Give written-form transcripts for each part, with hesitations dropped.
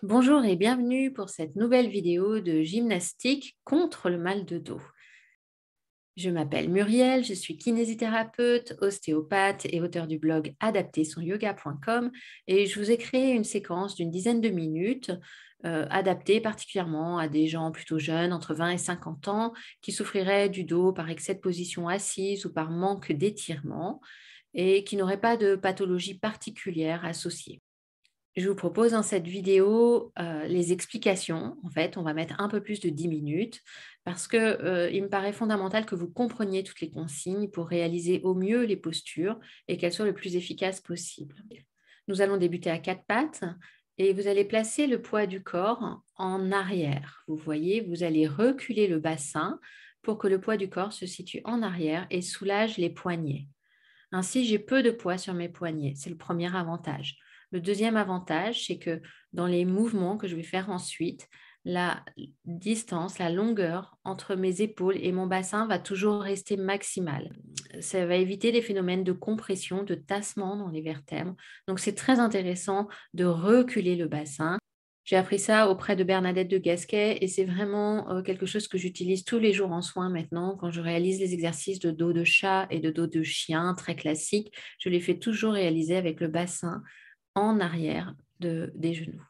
Bonjour et bienvenue pour cette nouvelle vidéo de gymnastique contre le mal de dos. Je m'appelle Muriel, je suis kinésithérapeute, ostéopathe et auteur du blog adapter-son-yoga.com et je vous ai créé une séquence d'une dizaine de minutes adaptée particulièrement à des gens plutôt jeunes, entre 20 et 50 ans, qui souffriraient du dos par excès de position assise ou par manque d'étirement et qui n'auraient pas de pathologie particulière associée. Je vous propose dans cette vidéo les explications. En fait, on va mettre un peu plus de 10 minutes parce qu'il me paraît fondamental que vous compreniez toutes les consignes pour réaliser au mieux les postures et qu'elles soient le plus efficaces possible. Nous allons débuter à quatre pattes et vous allez placer le poids du corps en arrière. Vous voyez, vous allez reculer le bassin pour que le poids du corps se situe en arrière et soulage les poignets. Ainsi, j'ai peu de poids sur mes poignets. C'est le premier avantage. Le deuxième avantage, c'est que dans les mouvements que je vais faire ensuite, la distance, la longueur entre mes épaules et mon bassin va toujours rester maximale. Ça va éviter les phénomènes de compression, de tassement dans les vertèbres. Donc, c'est très intéressant de reculer le bassin. J'ai appris ça auprès de Bernadette de Gasquet et c'est vraiment quelque chose que j'utilise tous les jours en soins maintenant. Quand je réalise les exercices de dos de chat et de dos de chien très classiques, je les fais toujours réaliser avec le bassin en arrière des genoux.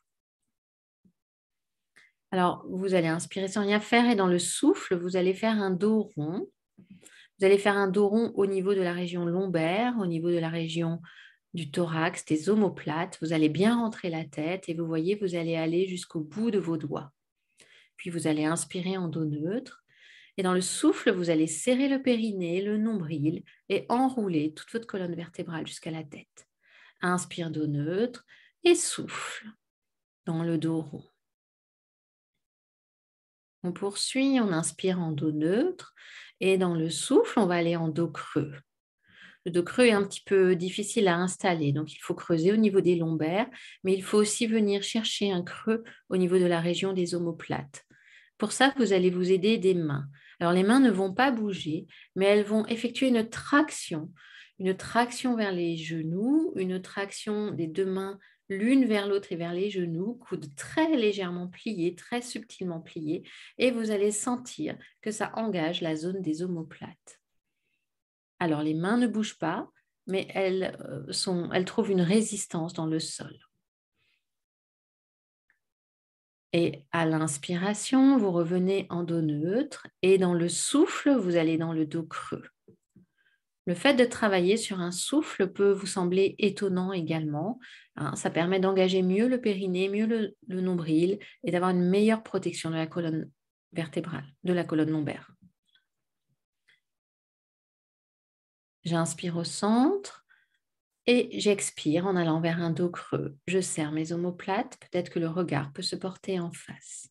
Alors, vous allez inspirer sans rien faire et dans le souffle, vous allez faire un dos rond. Vous allez faire un dos rond au niveau de la région lombaire, au niveau de la région du thorax, des omoplates. Vous allez bien rentrer la tête et vous voyez, vous allez aller jusqu'au bout de vos doigts. Puis vous allez inspirer en dos neutre. Et dans le souffle, vous allez serrer le périnée, le nombril et enrouler toute votre colonne vertébrale jusqu'à la tête. Inspire dos neutre et souffle dans le dos rond. On poursuit, on inspire en dos neutre et dans le souffle, on va aller en dos creux. Le dos creux est un petit peu difficile à installer, donc il faut creuser au niveau des lombaires, mais il faut aussi venir chercher un creux au niveau de la région des omoplates. Pour ça, vous allez vous aider des mains. Alors, les mains ne vont pas bouger, mais elles vont effectuer une traction vers les genoux, une traction des deux mains l'une vers l'autre et vers les genoux, coudes très légèrement pliés, très subtilement pliés, et vous allez sentir que ça engage la zone des omoplates. Alors, les mains ne bougent pas, mais elles trouvent une résistance dans le sol. Et à l'inspiration, vous revenez en dos neutre et dans le souffle, vous allez dans le dos creux. Le fait de travailler sur un souffle peut vous sembler étonnant également. Ça permet d'engager mieux le périnée, mieux le nombril et d'avoir une meilleure protection de la colonne vertébrale, de la colonne lombaire. J'inspire au centre et j'expire en allant vers un dos creux. Je serre mes omoplates, peut-être que le regard peut se porter en face.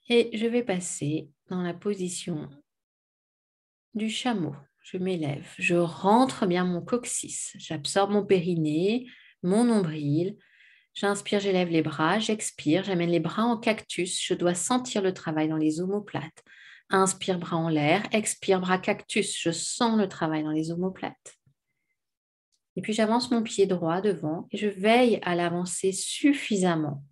Et je vais passer dans la position du chameau. Je m'élève, je rentre bien mon coccyx, j'absorbe mon périnée, mon nombril. J'inspire, j'élève les bras, j'expire, j'amène les bras en cactus. Je dois sentir le travail dans les omoplates. Inspire, bras en l'air, expire, bras cactus. Je sens le travail dans les omoplates. Et puis j'avance mon pied droit devant et je veille à l'avancer suffisamment.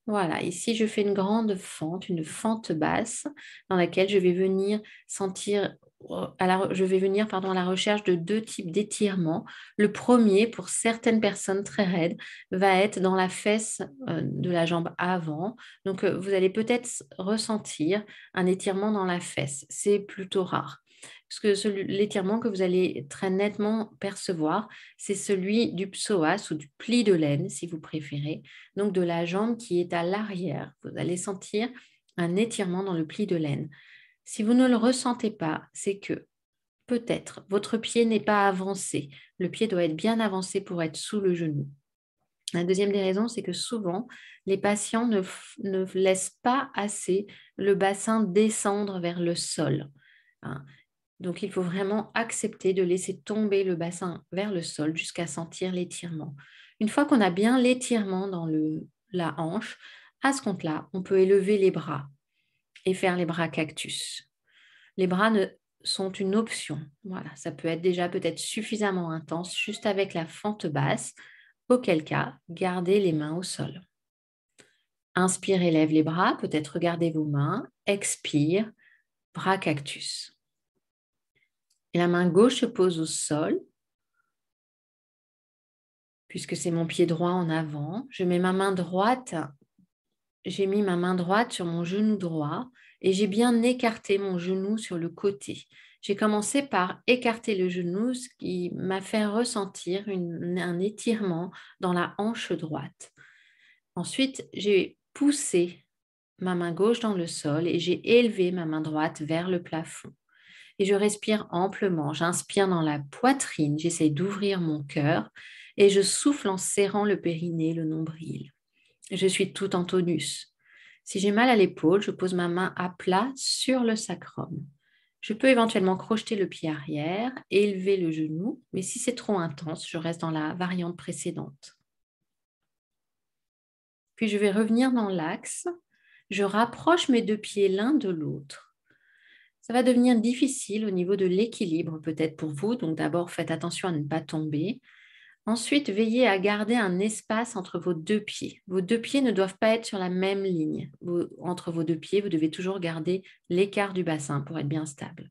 Voilà, ici je fais une grande fente, une fente basse dans laquelle je vais venir sentir, je vais venir à la recherche de deux types d'étirements. Le premier, pour certaines personnes très raides, va être dans la fesse de la jambe avant. Donc vous allez peut-être ressentir un étirement dans la fesse. C'est plutôt rare. Parce que l'étirement que vous allez très nettement percevoir, c'est celui du psoas ou du pli de laine, si vous préférez, donc de la jambe qui est à l'arrière. Vous allez sentir un étirement dans le pli de laine. Si vous ne le ressentez pas, c'est que peut-être votre pied n'est pas avancé. Le pied doit être bien avancé pour être sous le genou. La deuxième des raisons, c'est que souvent, les patients ne laissent pas assez le bassin descendre vers le sol. Donc, il faut vraiment accepter de laisser tomber le bassin vers le sol jusqu'à sentir l'étirement. Une fois qu'on a bien l'étirement dans la hanche, à ce compte-là, on peut élever les bras et faire les bras cactus. Les bras sont une option. Voilà, ça peut être déjà peut-être suffisamment intense juste avec la fente basse Auquel cas, gardez les mains au sol. Inspirez, lève les bras, peut-être regardez vos mains. Expire, bras cactus. Et la main gauche se pose au sol, puisque c'est mon pied droit en avant. Je mets ma main droite, j'ai mis ma main droite sur mon genou droit et j'ai bien écarté mon genou sur le côté. J'ai commencé par écarter le genou, ce qui m'a fait ressentir un étirement dans la hanche droite. Ensuite, j'ai poussé ma main gauche dans le sol et j'ai élevé ma main droite vers le plafond. Et je respire amplement. J'inspire dans la poitrine, j'essaie d'ouvrir mon cœur et je souffle en serrant le périnée, le nombril. Je suis tout en tonus. Si j'ai mal à l'épaule, je pose ma main à plat sur le sacrum. Je peux éventuellement crocheter le pied arrière, élever le genou, mais si c'est trop intense, je reste dans la variante précédente. Puis je vais revenir dans l'axe. Je rapproche mes deux pieds l'un de l'autre. Ça va devenir difficile au niveau de l'équilibre peut-être pour vous, donc d'abord faites attention à ne pas tomber. Ensuite, veillez à garder un espace entre vos deux pieds. Vos deux pieds ne doivent pas être sur la même ligne. Entre vos deux pieds, vous devez toujours garder l'écart du bassin pour être bien stable.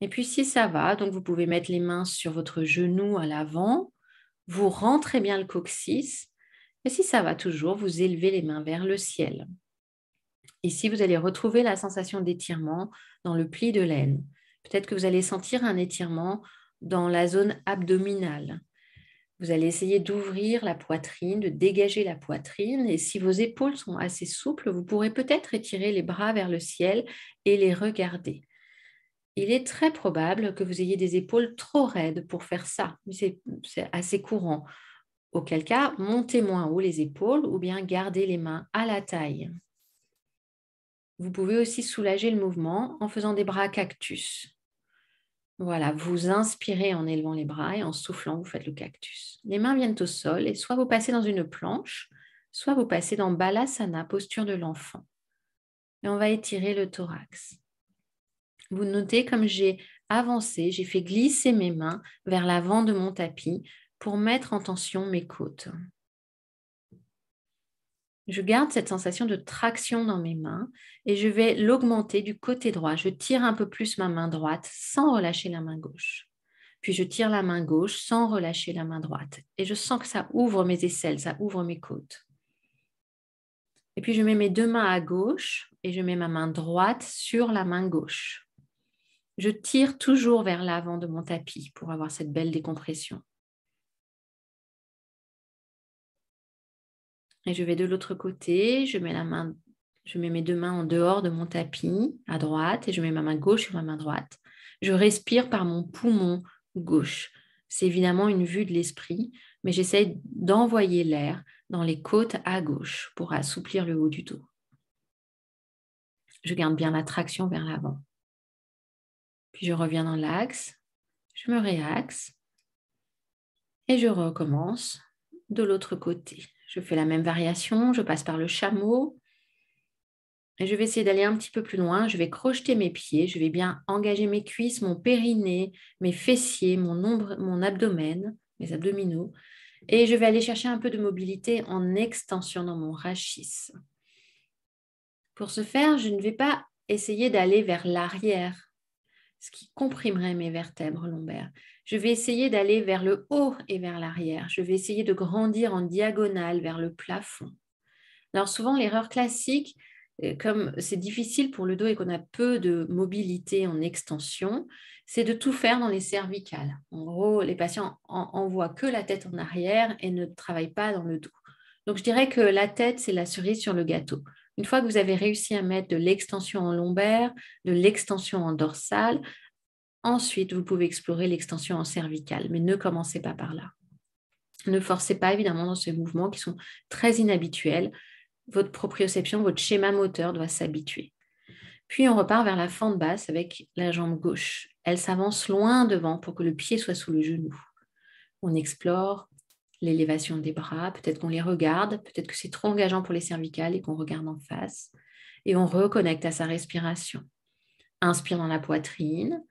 Et puis si ça va, donc vous pouvez mettre les mains sur votre genou à l'avant, vous rentrez bien le coccyx, et si ça va toujours, vous élevez les mains vers le ciel. Ici, vous allez retrouver la sensation d'étirement dans le pli de l'aine. Peut-être que vous allez sentir un étirement dans la zone abdominale. Vous allez essayer d'ouvrir la poitrine, de dégager la poitrine. Et si vos épaules sont assez souples, vous pourrez peut-être étirer les bras vers le ciel et les regarder. Il est très probable que vous ayez des épaules trop raides pour faire ça. C'est assez courant. Auquel cas, montez moins haut les épaules ou bien gardez les mains à la taille. Vous pouvez aussi soulager le mouvement en faisant des bras cactus. Voilà, vous inspirez en élevant les bras et en soufflant, vous faites le cactus. Les mains viennent au sol et soit vous passez dans une planche, soit vous passez dans Balasana, posture de l'enfant. Et on va étirer le thorax. Vous notez comme j'ai avancé, j'ai fait glisser mes mains vers l'avant de mon tapis pour mettre en tension mes côtes. Je garde cette sensation de traction dans mes mains et je vais l'augmenter du côté droit. Je tire un peu plus ma main droite sans relâcher la main gauche. Puis je tire la main gauche sans relâcher la main droite. Et je sens que ça ouvre mes aisselles, ça ouvre mes côtes. Et puis je mets mes deux mains à gauche et je mets ma main droite sur la main gauche. Je tire toujours vers l'avant de mon tapis pour avoir cette belle décompression. Et je vais de l'autre côté, je mets mes deux mains en dehors de mon tapis à droite et je mets ma main gauche sur ma main droite. Je respire par mon poumon gauche. C'est évidemment une vue de l'esprit, mais j'essaie d'envoyer l'air dans les côtes à gauche pour assouplir le haut du dos. Je garde bien la traction vers l'avant. Puis je reviens dans l'axe, je me réaxe et je recommence de l'autre côté. Je fais la même variation, je passe par le chameau. Et je vais essayer d'aller un petit peu plus loin. Je vais crocheter mes pieds. Je vais bien engager mes cuisses, mon périnée, mes fessiers, mon abdomen, mes abdominaux. Et je vais aller chercher un peu de mobilité en extension dans mon rachis. Pour ce faire, je ne vais pas essayer d'aller vers l'arrière, ce qui comprimerait mes vertèbres lombaires. Je vais essayer d'aller vers le haut et vers l'arrière. Je vais essayer de grandir en diagonale vers le plafond. Alors souvent, l'erreur classique, comme c'est difficile pour le dos et qu'on a peu de mobilité en extension, c'est de tout faire dans les cervicales. En gros, les patients envoient que la tête en arrière et ne travaillent pas dans le dos. Donc, je dirais que la tête, c'est la cerise sur le gâteau. Une fois que vous avez réussi à mettre de l'extension en lombaire, de l'extension en dorsale, ensuite, vous pouvez explorer l'extension en cervicale, mais ne commencez pas par là. Ne forcez pas, évidemment, dans ces mouvements qui sont très inhabituels. Votre proprioception, votre schéma moteur doit s'habituer. Puis on repart vers la fente basse avec la jambe gauche. Elle s'avance loin devant pour que le pied soit sous le genou. On explore l'élévation des bras, peut-être qu'on les regarde, peut-être que c'est trop engageant pour les cervicales et qu'on regarde en face. Et on reconnecte à sa respiration. Inspire dans la poitrine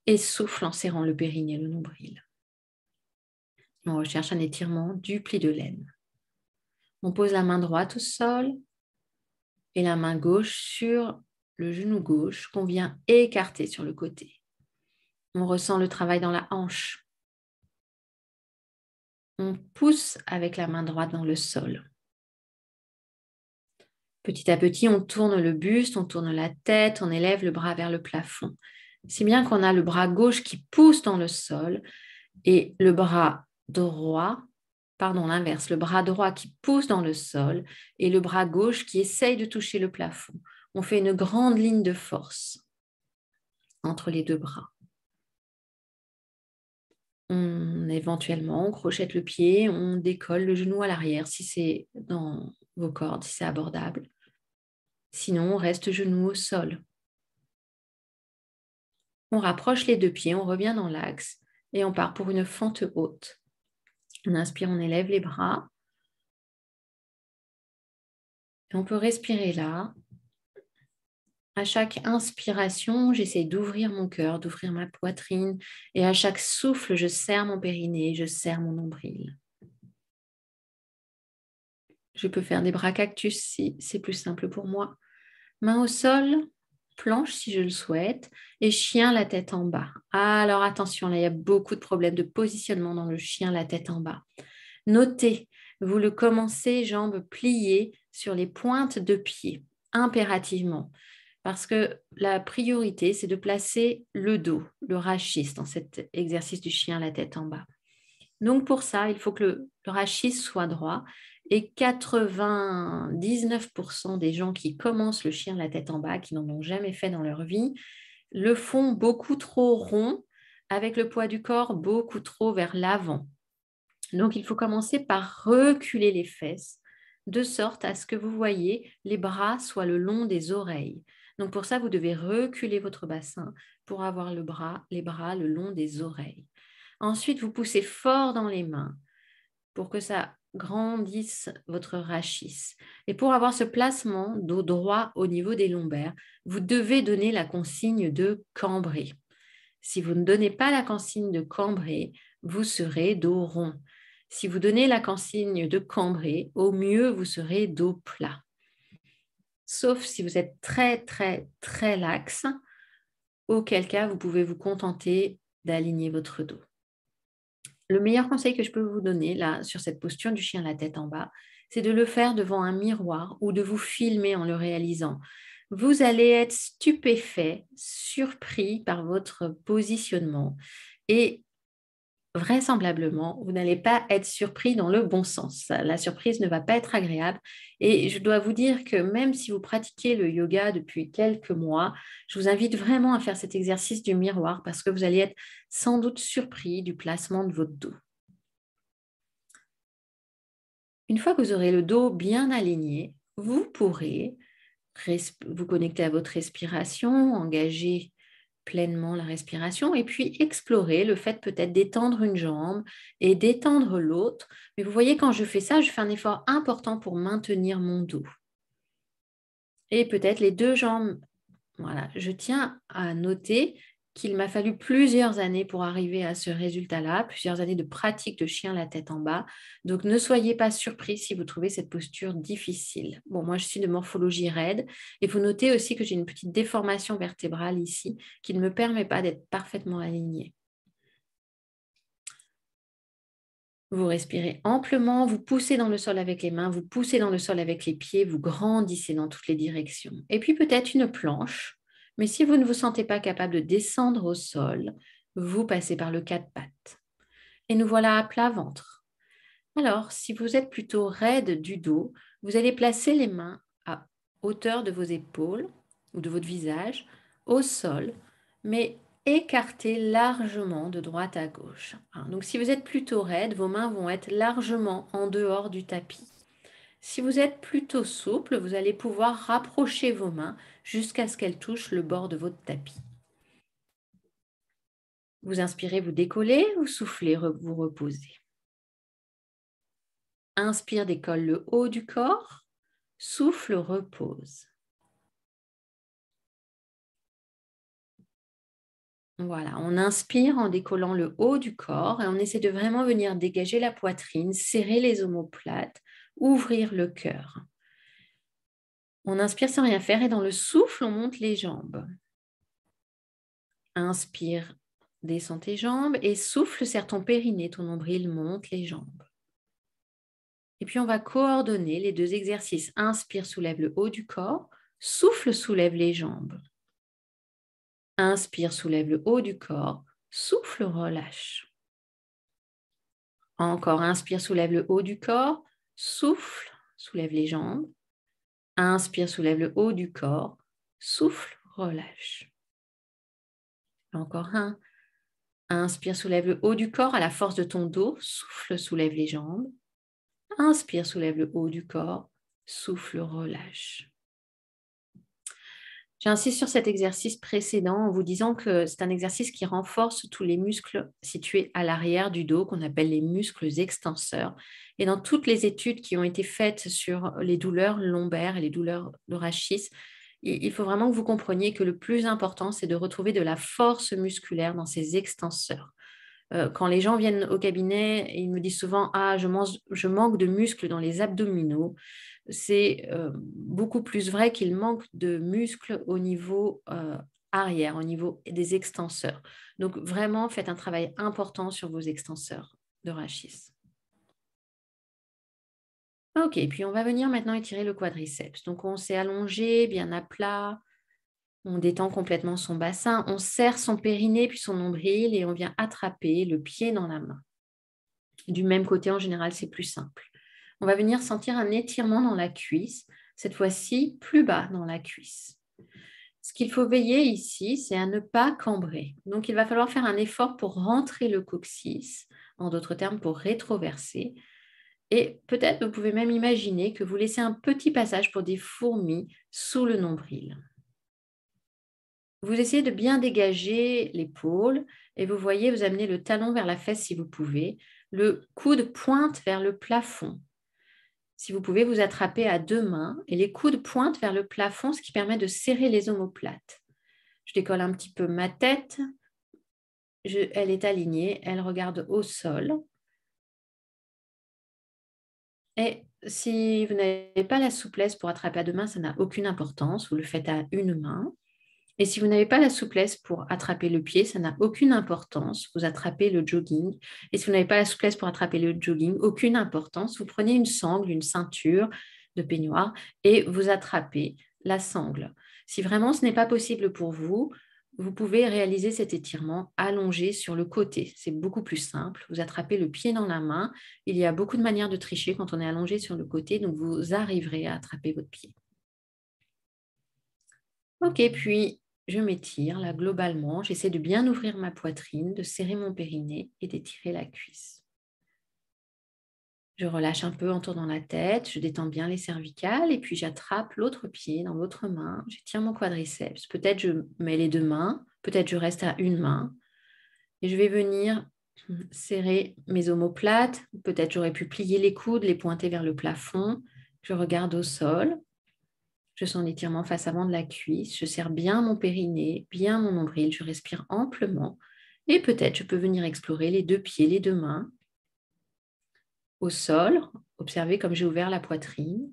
et souffle en serrant le périnée et le nombril. On recherche un étirement du pli de laine. On pose la main droite au sol et la main gauche sur le genou gauche qu'on vient écarter sur le côté. On ressent le travail dans la hanche. On pousse avec la main droite dans le sol. Petit à petit, on tourne le buste, on tourne la tête, on élève le bras vers le plafond. Si bien qu'on a le bras gauche qui pousse dans le sol et le bras droit, l'inverse, le bras droit qui pousse dans le sol et le bras gauche qui essaye de toucher le plafond. On fait une grande ligne de force entre les deux bras. Éventuellement, on crochette le pied, on décolle le genou à l'arrière si c'est dans vos cordes, si c'est abordable. Sinon, on reste genou au sol. On rapproche les deux pieds, on revient dans l'axe et on part pour une fente haute. On inspire, on élève les bras. Et on peut respirer là. À chaque inspiration, j'essaie d'ouvrir mon cœur, d'ouvrir ma poitrine. Et à chaque souffle, je serre mon périnée, je serre mon nombril. Je peux faire des bras cactus si c'est plus simple pour moi. Main au sol, planche si je le souhaite, et chien la tête en bas. Alors attention, là il y a beaucoup de problèmes de positionnement dans le chien la tête en bas. Notez, vous le commencez jambes pliées sur les pointes de pied, impérativement. Parce que la priorité, c'est de placer le dos, le rachis dans cet exercice du chien la tête en bas. Donc pour ça, il faut que le rachis soit droit. Et 99% des gens qui commencent le chien la tête en bas, qui n'en ont jamais fait dans leur vie, le font beaucoup trop rond, avec le poids du corps beaucoup trop vers l'avant. Donc il faut commencer par reculer les fesses, de sorte à ce que vous voyez les bras soient le long des oreilles. Donc pour ça, vous devez reculer votre bassin pour avoir les bras le long des oreilles. Ensuite, vous poussez fort dans les mains pour que ça grandisse votre rachis. Et pour avoir ce placement dos droit au niveau des lombaires, vous devez donner la consigne de cambrer. Si vous ne donnez pas la consigne de cambrer, vous serez dos rond. Si vous donnez la consigne de cambrer, au mieux, vous serez dos plat. Sauf si vous êtes très, très, très laxe, auquel cas vous pouvez vous contenter d'aligner votre dos. Le meilleur conseil que je peux vous donner là sur cette posture du chien la tête en bas, c'est de le faire devant un miroir ou de vous filmer en le réalisant. Vous allez être stupéfait, surpris par votre positionnement et vraisemblablement, vous n'allez pas être surpris dans le bon sens. La surprise ne va pas être agréable. Et je dois vous dire que même si vous pratiquez le yoga depuis quelques mois, je vous invite vraiment à faire cet exercice du miroir parce que vous allez être sans doute surpris du placement de votre dos. Une fois que vous aurez le dos bien aligné, vous pourrez vous connecter à votre respiration, engager pleinement la respiration et puis explorer le fait peut-être d'étendre une jambe et d'étendre l'autre. Mais vous voyez, quand je fais ça, je fais un effort important pour maintenir mon dos. Et peut-être les deux jambes. Voilà, je tiens à noter qu'il m'a fallu plusieurs années pour arriver à ce résultat-là, plusieurs années de pratique de chien la tête en bas. Donc, ne soyez pas surpris si vous trouvez cette posture difficile. Bon, moi, je suis de morphologie raide et vous notez aussi que j'ai une petite déformation vertébrale ici qui ne me permet pas d'être parfaitement alignée. Vous respirez amplement, vous poussez dans le sol avec les mains, vous poussez dans le sol avec les pieds, vous grandissez dans toutes les directions. Et puis peut-être une planche. Mais si vous ne vous sentez pas capable de descendre au sol, vous passez par le quatre pattes. Et nous voilà à plat ventre. Alors, si vous êtes plutôt raide du dos, vous allez placer les mains à hauteur de vos épaules ou de votre visage au sol, mais écartez largement de droite à gauche. Donc, si vous êtes plutôt raide, vos mains vont être largement en dehors du tapis. Si vous êtes plutôt souple, vous allez pouvoir rapprocher vos mains jusqu'à ce qu'elles touchent le bord de votre tapis. Vous inspirez, vous décollez, vous soufflez, vous reposez. Inspire, décolle le haut du corps. Souffle, repose. Voilà, on inspire en décollant le haut du corps et on essaie de vraiment venir dégager la poitrine, serrer les omoplates, ouvrir le cœur. On inspire sans rien faire et dans le souffle, on monte les jambes. Inspire, descends tes jambes et souffle, serre ton périnée, ton nombril, monte les jambes. Et puis on va coordonner les deux exercices. Inspire, soulève le haut du corps, souffle, soulève les jambes. Inspire, soulève le haut du corps, souffle, relâche. Encore, inspire, soulève le haut du corps, souffle, soulève les jambes. Inspire, soulève le haut du corps, souffle, relâche. Encore un. Inspire, soulève le haut du corps à la force de ton dos, souffle, soulève les jambes. Inspire, soulève le haut du corps, souffle, relâche. J'insiste sur cet exercice précédent en vous disant que c'est un exercice qui renforce tous les muscles situés à l'arrière du dos, qu'on appelle les muscles extenseurs. Et dans toutes les études qui ont été faites sur les douleurs lombaires et les douleurs de rachis, il faut vraiment que vous compreniez que le plus important, c'est de retrouver de la force musculaire dans ces extenseurs. Quand les gens viennent au cabinet, ils me disent souvent « Ah, je manque de muscles dans les abdominaux ». C'est beaucoup plus vrai qu'il manque de muscles au niveau arrière, au niveau des extenseurs. Donc, vraiment, faites un travail important sur vos extenseurs de rachis. Ok, puis on va venir maintenant étirer le quadriceps. Donc, on s'est allongé, bien à plat. On détend complètement son bassin. On serre son périnée puis son nombril et on vient attraper le pied dans la main. Du même côté, en général, c'est plus simple. On va venir sentir un étirement dans la cuisse, cette fois-ci plus bas dans la cuisse. Ce qu'il faut veiller ici, c'est à ne pas cambrer. Donc, il va falloir faire un effort pour rentrer le coccyx, en d'autres termes, pour rétroverser. Et peut-être, vous pouvez même imaginer que vous laissez un petit passage pour des fourmis sous le nombril. Vous essayez de bien dégager l'épaule et vous voyez, vous amenez le talon vers la fesse si vous pouvez. Le coude pointe vers le plafond. Si vous pouvez, vous attraper à deux mains et les coudes pointent vers le plafond, ce qui permet de serrer les omoplates. Je décolle un petit peu ma tête. Elle est alignée, elle regarde au sol. Et si vous n'avez pas la souplesse pour attraper à deux mains, ça n'a aucune importance. Vous le faites à une main. Et si vous n'avez pas la souplesse pour attraper le pied, ça n'a aucune importance. Vous attrapez le jogging. Et si vous n'avez pas la souplesse pour attraper le jogging, aucune importance. Vous prenez une sangle, une ceinture de peignoir et vous attrapez la sangle. Si vraiment ce n'est pas possible pour vous, vous pouvez réaliser cet étirement allongé sur le côté. C'est beaucoup plus simple. Vous attrapez le pied dans la main. Il y a beaucoup de manières de tricher quand on est allongé sur le côté, donc vous arriverez à attraper votre pied. Ok, puis je m'étire là globalement. J'essaie de bien ouvrir ma poitrine, de serrer mon périnée et d'étirer la cuisse. Je relâche un peu en tournant la tête, je détends bien les cervicales et puis j'attrape l'autre pied dans l'autre main. J'étire mon quadriceps. Peut-être je mets les deux mains, peut-être je reste à une main. Et je vais venir serrer mes omoplates. Peut-être j'aurais pu plier les coudes, les pointer vers le plafond. Je regarde au sol. Je sens l'étirement face avant de la cuisse. Je serre bien mon périnée, bien mon nombril. Je respire amplement. Et peut-être je peux venir explorer les deux pieds, les deux mains. Au sol, observez comme j'ai ouvert la poitrine.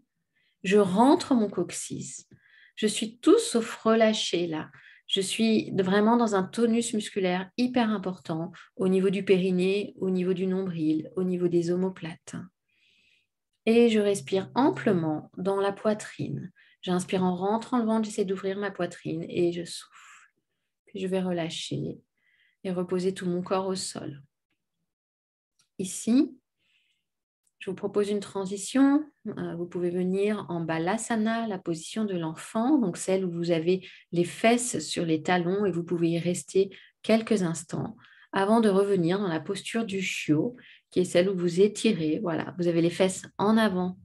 Je rentre mon coccyx. Je suis tout sauf relâchée là. Je suis vraiment dans un tonus musculaire hyper important au niveau du périnée, au niveau du nombril, au niveau des omoplates. Et je respire amplement dans la poitrine. J'inspire en rentrant le ventre, j'essaie d'ouvrir ma poitrine et je souffle. Puis je vais relâcher et reposer tout mon corps au sol. Ici, je vous propose une transition. Vous pouvez venir en balasana, la position de l'enfant, donc celle où vous avez les fesses sur les talons et vous pouvez y rester quelques instants avant de revenir dans la posture du chiot, qui est celle où vous étirez. Voilà, vous avez les fesses en avant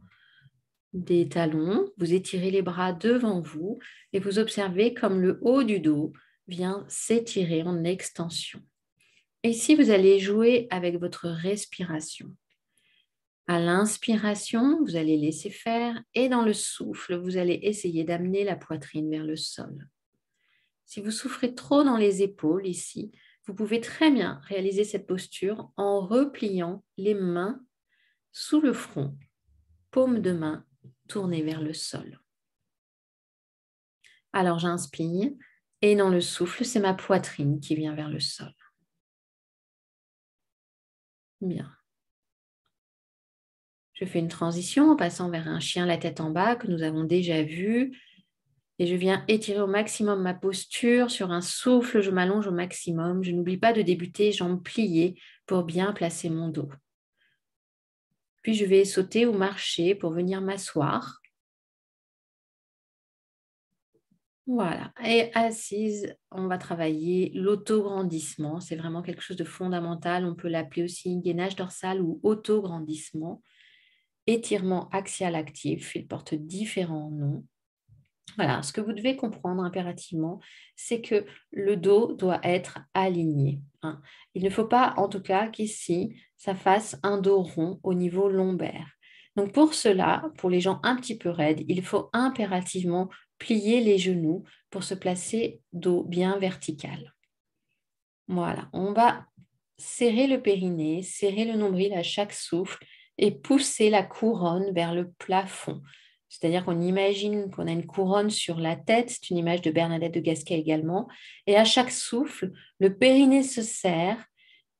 des talons, vous étirez les bras devant vous et vous observez comme le haut du dos vient s'étirer en extension. Et ici, vous allez jouer avec votre respiration. À l'inspiration, vous allez laisser faire et dans le souffle, vous allez essayer d'amener la poitrine vers le sol. Si vous souffrez trop dans les épaules ici, vous pouvez très bien réaliser cette posture en repliant les mains sous le front, paume de main tournée vers le sol. Alors j'inspire et dans le souffle, c'est ma poitrine qui vient vers le sol. Bien. Je fais une transition en passant vers un chien la tête en bas que nous avons déjà vu. Et je viens étirer au maximum ma posture. Sur un souffle, je m'allonge au maximum. Je n'oublie pas de débuter jambes pliées pour bien placer mon dos. Puis je vais sauter ou marcher pour venir m'asseoir. Voilà. Et assise, on va travailler l'autograndissement. C'est vraiment quelque chose de fondamental. On peut l'appeler aussi gainage dorsal ou autograndissement. Étirement axial actif. Il porte différents noms. Voilà, ce que vous devez comprendre impérativement, c'est que le dos doit être aligné. Il ne faut pas, en tout cas, qu'ici, ça fasse un dos rond au niveau lombaire. Donc pour cela, pour les gens un petit peu raides, il faut impérativement plier les genoux pour se placer dos bien vertical. Voilà, on va serrer le périnée, serrer le nombril à chaque souffle et pousser la couronne vers le plafond. C'est-à-dire qu'on imagine qu'on a une couronne sur la tête, c'est une image de Bernadette de Gasquet également, et à chaque souffle, le périnée se serre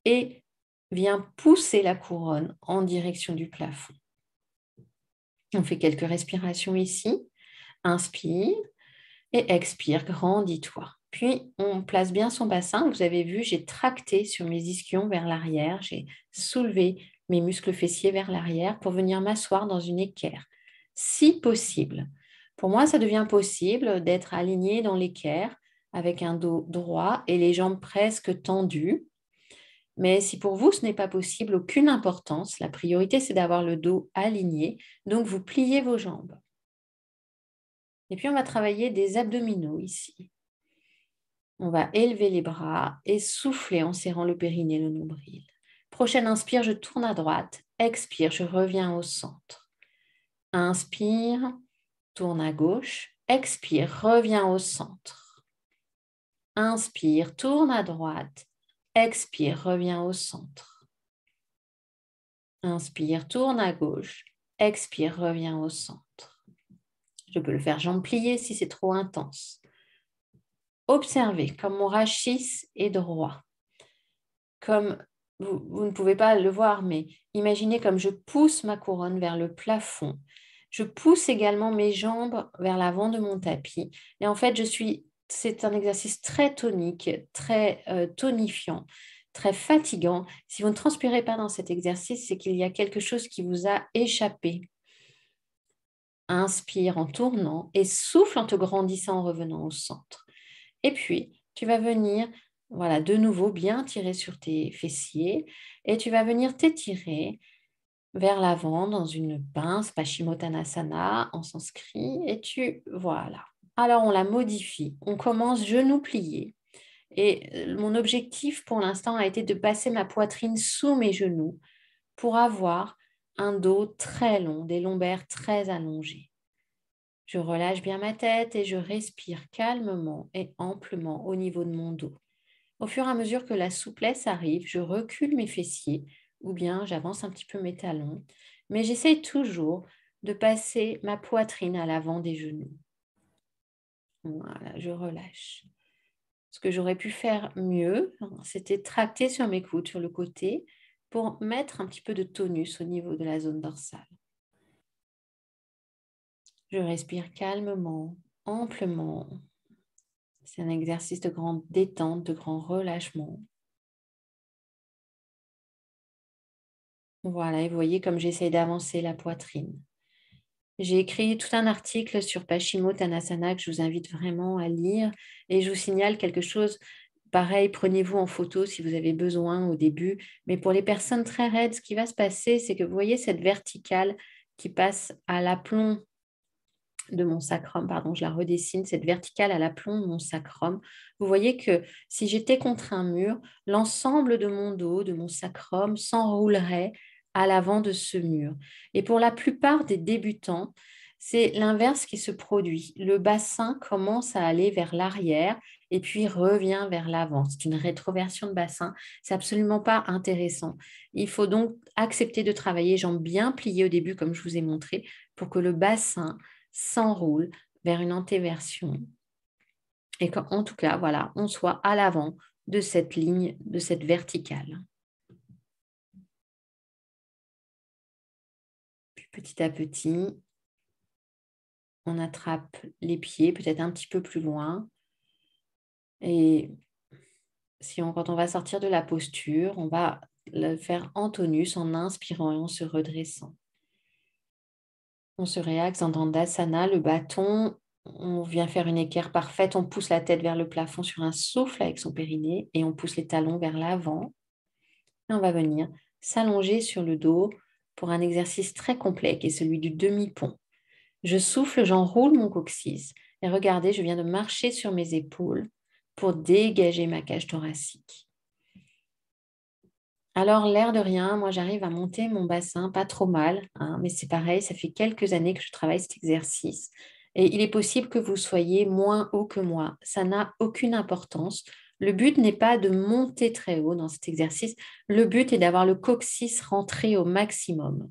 et vient pousser la couronne en direction du plafond. On fait quelques respirations ici. Inspire et expire, grandis-toi. Puis, on place bien son bassin. Vous avez vu, j'ai tracté sur mes ischions vers l'arrière. J'ai soulevé mes muscles fessiers vers l'arrière pour venir m'asseoir dans une équerre. Si possible. Pour moi, ça devient possible d'être aligné dans l'équerre avec un dos droit et les jambes presque tendues. Mais si pour vous, ce n'est pas possible, aucune importance. La priorité, c'est d'avoir le dos aligné. Donc, vous pliez vos jambes. Et puis, on va travailler des abdominaux ici. On va élever les bras et souffler en serrant le périnée, le nombril. Prochaine inspire, je tourne à droite. Expire, je reviens au centre. Inspire, tourne à gauche. Expire, reviens au centre. Inspire, tourne à droite. Expire, reviens au centre. Inspire, tourne à gauche. Expire, reviens au centre. Je peux le faire jambes pliées si c'est trop intense. Observez comme mon rachis est droit. Comme vous ne pouvez pas le voir, mais imaginez comme je pousse ma couronne vers le plafond. Je pousse également mes jambes vers l'avant de mon tapis. Et en fait, c'est un exercice très tonique, très tonifiant, très fatigant. Si vous ne transpirez pas dans cet exercice, c'est qu'il y a quelque chose qui vous a échappé. Inspire en tournant et souffle en te grandissant en revenant au centre. Et puis, tu vas venir, voilà, de nouveau bien tirer sur tes fessiers et tu vas venir t'étirer vers l'avant dans une pince, Paschimottanasana en sanskrit et voilà. Alors, on la modifie. On commence genoux pliés. Et mon objectif pour l'instant a été de passer ma poitrine sous mes genoux pour avoir un dos très long, des lombaires très allongés. Je relâche bien ma tête et je respire calmement et amplement au niveau de mon dos. Au fur et à mesure que la souplesse arrive, je recule mes fessiers ou bien j'avance un petit peu mes talons, mais j'essaie toujours de passer ma poitrine à l'avant des genoux. Voilà, je relâche. Ce que j'aurais pu faire mieux, c'était tracter sur mes coudes, sur le côté, pour mettre un petit peu de tonus au niveau de la zone dorsale. Je respire calmement, amplement. C'est un exercice de grande détente, de grand relâchement. Voilà, et vous voyez comme j'essaie d'avancer la poitrine. J'ai écrit tout un article sur Paschimottanasana que je vous invite vraiment à lire. Et je vous signale quelque chose, pareil, prenez-vous en photo si vous avez besoin au début. Mais pour les personnes très raides, ce qui va se passer, c'est que vous voyez cette verticale qui passe à l'aplomb de mon sacrum, pardon, je la redessine, cette verticale à l'aplomb de mon sacrum. Vous voyez que si j'étais contre un mur, l'ensemble de mon dos, de mon sacrum, s'enroulerait à l'avant de ce mur. Et pour la plupart des débutants, c'est l'inverse qui se produit. Le bassin commence à aller vers l'arrière et puis revient vers l'avant. C'est une rétroversion de bassin. C'est absolument pas intéressant. Il faut donc accepter de travailler jambes bien pliées au début, comme je vous ai montré, pour que le bassin s'enroule vers une antéversion et qu'en tout cas, voilà, on soit à l'avant de cette ligne, de cette verticale. Puis petit à petit, on attrape les pieds, peut-être un petit peu plus loin. Et quand on va sortir de la posture, on va le faire en tonus, en inspirant et en se redressant. On se réaxe en Dandasana, le bâton, on vient faire une équerre parfaite, on pousse la tête vers le plafond sur un souffle avec son périnée et on pousse les talons vers l'avant. Et on va venir s'allonger sur le dos pour un exercice très complet qui est celui du demi-pont. Je souffle, j'enroule mon coccyx et regardez, je viens de marcher sur mes épaules pour dégager ma cage thoracique. Alors, l'air de rien, moi, j'arrive à monter mon bassin, pas trop mal, hein, mais c'est pareil, ça fait quelques années que je travaille cet exercice. Et il est possible que vous soyez moins haut que moi. Ça n'a aucune importance. Le but n'est pas de monter très haut dans cet exercice. Le but est d'avoir le coccyx rentré au maximum.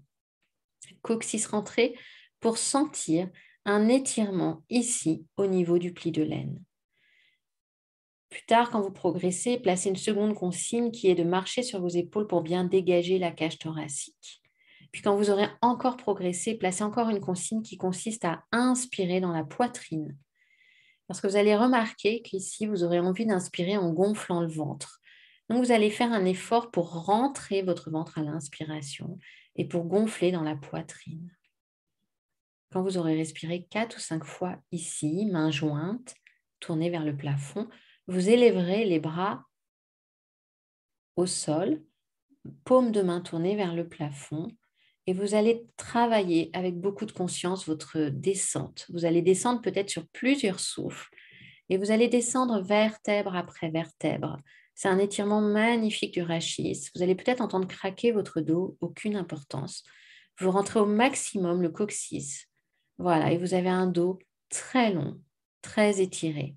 Coccyx rentré pour sentir un étirement ici au niveau du pli de l'aine. Plus tard, quand vous progressez, placez une seconde consigne qui est de marcher sur vos épaules pour bien dégager la cage thoracique. Puis quand vous aurez encore progressé, placez encore une consigne qui consiste à inspirer dans la poitrine. Parce que vous allez remarquer qu'ici, vous aurez envie d'inspirer en gonflant le ventre. Donc, vous allez faire un effort pour rentrer votre ventre à l'inspiration et pour gonfler dans la poitrine. Quand vous aurez respiré 4 ou 5 fois ici, mains jointes, tournées vers le plafond, vous élèverez les bras au sol, paume de main tournée vers le plafond et vous allez travailler avec beaucoup de conscience votre descente. Vous allez descendre peut-être sur plusieurs souffles et vous allez descendre vertèbre après vertèbre. C'est un étirement magnifique du rachis. Vous allez peut-être entendre craquer votre dos, aucune importance. Vous rentrez au maximum le coccyx. Voilà, et vous avez un dos très long, très étiré.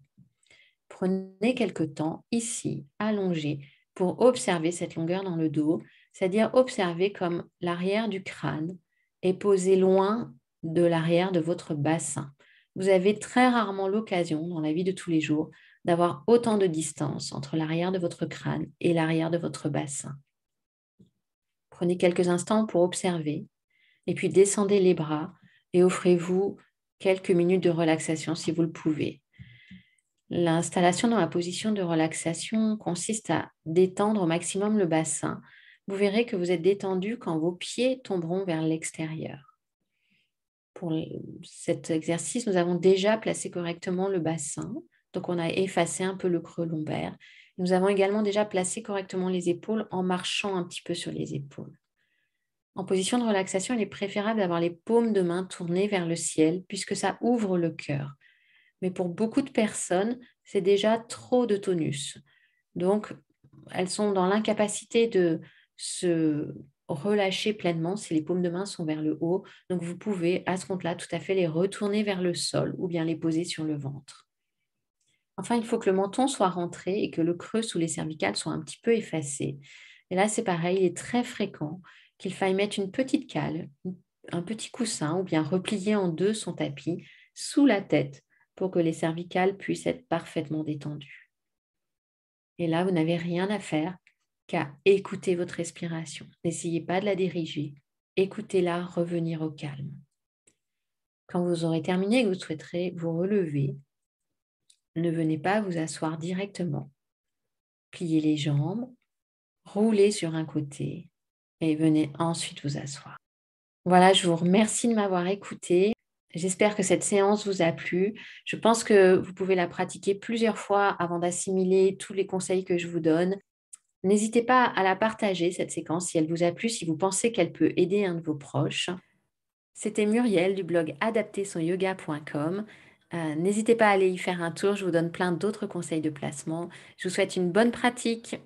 Prenez quelque temps ici, allongé, pour observer cette longueur dans le dos, c'est-à-dire observer comme l'arrière du crâne est posé loin de l'arrière de votre bassin. Vous avez très rarement l'occasion dans la vie de tous les jours d'avoir autant de distance entre l'arrière de votre crâne et l'arrière de votre bassin. Prenez quelques instants pour observer et puis descendez les bras et offrez-vous quelques minutes de relaxation si vous le pouvez. L'installation dans la position de relaxation consiste à détendre au maximum le bassin. Vous verrez que vous êtes détendu quand vos pieds tomberont vers l'extérieur. Pour cet exercice, nous avons déjà placé correctement le bassin. Donc, on a effacé un peu le creux lombaire. Nous avons également déjà placé correctement les épaules en marchant un petit peu sur les épaules. En position de relaxation, il est préférable d'avoir les paumes de main tournées vers le ciel puisque ça ouvre le cœur. Mais pour beaucoup de personnes, c'est déjà trop de tonus. Donc, elles sont dans l'incapacité de se relâcher pleinement si les paumes de main sont vers le haut. Donc, vous pouvez à ce compte-là tout à fait les retourner vers le sol ou bien les poser sur le ventre. Enfin, il faut que le menton soit rentré et que le creux sous les cervicales soit un petit peu effacé. Et là, c'est pareil, il est très fréquent qu'il faille mettre une petite cale, un petit coussin ou bien replier en deux son tapis sous la tête pour que les cervicales puissent être parfaitement détendues. Et là, vous n'avez rien à faire qu'à écouter votre respiration. N'essayez pas de la diriger. Écoutez-la revenir au calme. Quand vous aurez terminé et que vous souhaiterez vous relever, ne venez pas vous asseoir directement. Pliez les jambes, roulez sur un côté et venez ensuite vous asseoir. Voilà, je vous remercie de m'avoir écouté. J'espère que cette séance vous a plu. Je pense que vous pouvez la pratiquer plusieurs fois avant d'assimiler tous les conseils que je vous donne. N'hésitez pas à la partager, cette séquence, si elle vous a plu, si vous pensez qu'elle peut aider un de vos proches. C'était Muriel du blog adaptersonyoga.com. N'hésitez pas à aller y faire un tour, je vous donne plein d'autres conseils de placement. Je vous souhaite une bonne pratique.